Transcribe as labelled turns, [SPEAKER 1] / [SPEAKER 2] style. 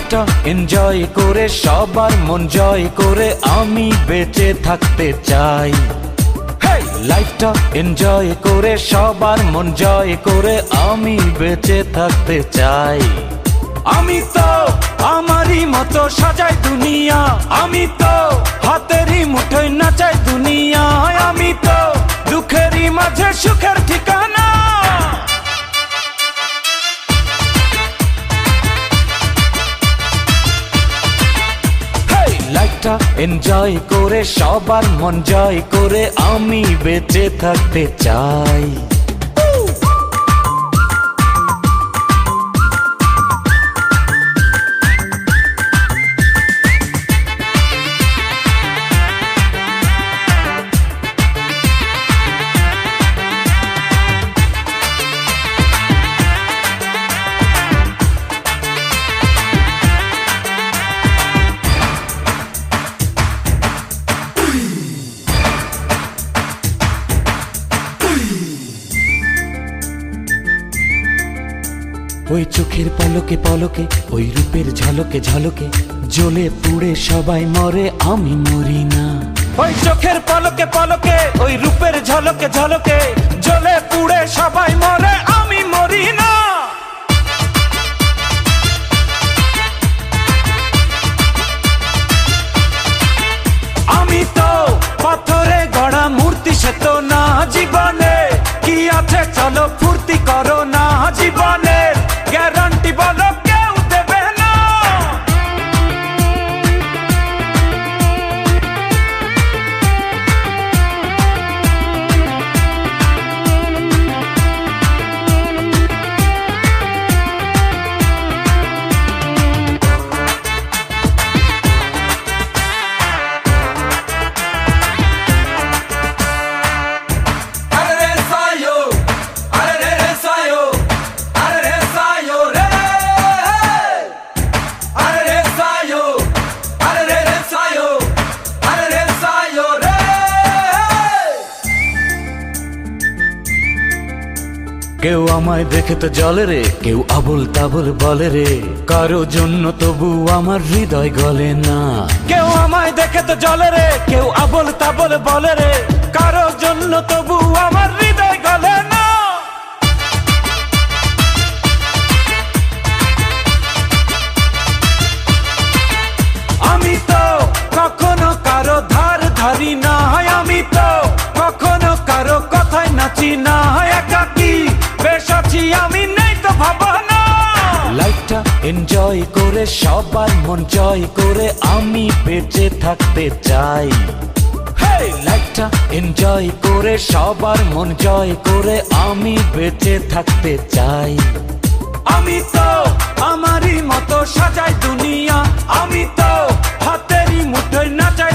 [SPEAKER 1] লাইফটা এনজয় করে সবার মন জয় করে আমি বেঁচে থাকতে চাই। লাইফটা এনজয় করে সবার মন জয় করে আমি বেঁচে থাকতে চাই। আমি তো আমারই মতো সাজাই দুনিয়া, আমি তো হাতেরই মুঠোয় নাচাই দুনিয়া, আমি তো দুঃখেরই মাঝে সুখের ঠিকানা। লাইফটা এনজয় করে সবার মন জয় করে আমি বেঁচে থাকতে চাই। ওই চোখের পলকে পলকে, ওই রূপের ঝলকে ঝলকে, জ্বলে পুড়ে সবাই মরে আমি মরি না। ওই চোখের পলকে পলকে, ওই রূপের ঝলকে ঝলকে, জ্বলে পুড়ে সবাই মরে আমি মরি না। আমি তো পাথরে গড়া মূর্তি, সে তো না জীবনে কি আছে চলো ফুর্তি করো না, জীবনের গ্যারান্টি বলো কেউ দেবে না। কেউ আমায় দেখে তো জলে রে, কেউ আবল তাবল বলে রে, কারো জন্য তবু আমার হৃদয় গলে না। কেউ আমায় দেখে তো জলে রে, কেউ আবল তাবল বলে রে, কারো জন্য তবু আমার হৃদয় গলে না। আমি তো কখনো কারো ধার ধারি না, আমি তো কখনো কারো কথায় নাচি না, একাকী বেশ আছি আমি নেই তো ভাবনা। লাইফটা এনজয় করে সবার মন জয় করে আমি বেঁচে থাকতে চাই। লাইফটা এনজয় করে সবার মন জয় করে আমি বেঁচে থাকতে চাই। আমি তো আমারই মতো সাজাই দুনিয়া, আমি তো হাতেরই মুঠোয় নাচাই